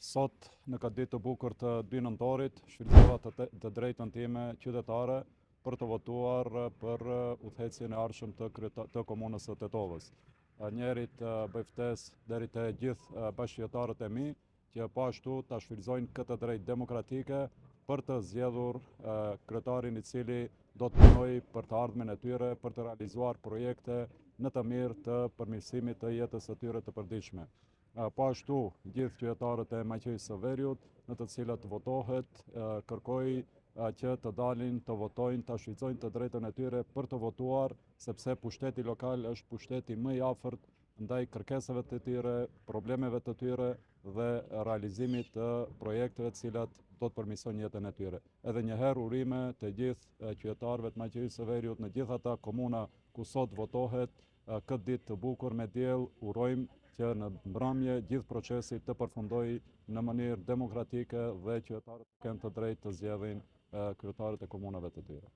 Sot, në këtë ditë të bukur të 2 nëntorit, shfrytëzova të drejtën time qytetare për të votuar për udhëhecjen e ardhshëm të komunës së Tetovës. Njerit bëj ftesë deri te gjithë bashkëqytetarët e mi që po ashtu ta shfrytëzojnë këtë drejtë demokratike për të zgjedhur kryetarin i cili do të punojë për të ardhmen e tyre, për të realizuar projekte në të mirë të përmirësimit të jetës së tyre të përditshme. Po ashtu, gjithë qytetarët e Maqeverisë së Veriut, në të cilët votohet, kërkoj që të dalin, të votojnë, të shfrytëzojnë të drejtën e tyre për të votuar, sepse pushteti lokal është pushteti më i afërt ndaj kërkesave të tyre, problemeve të tyre dhe realizimit të projekteve të cilat do të përmirësojnë jetën e tyre. Edhe një herë urime të gjithë qytetarëve të Maqeverisë së Veriut në gjithë ata komuna ku sot votohet, këtë ditë të bukur me diell urojmë që në mbrëmje gjithë procesi të përfundojë në mënyrë demokratike dhe qytetarët kenë të drejtë të zgjedhin kryetarët e komunave të tyre.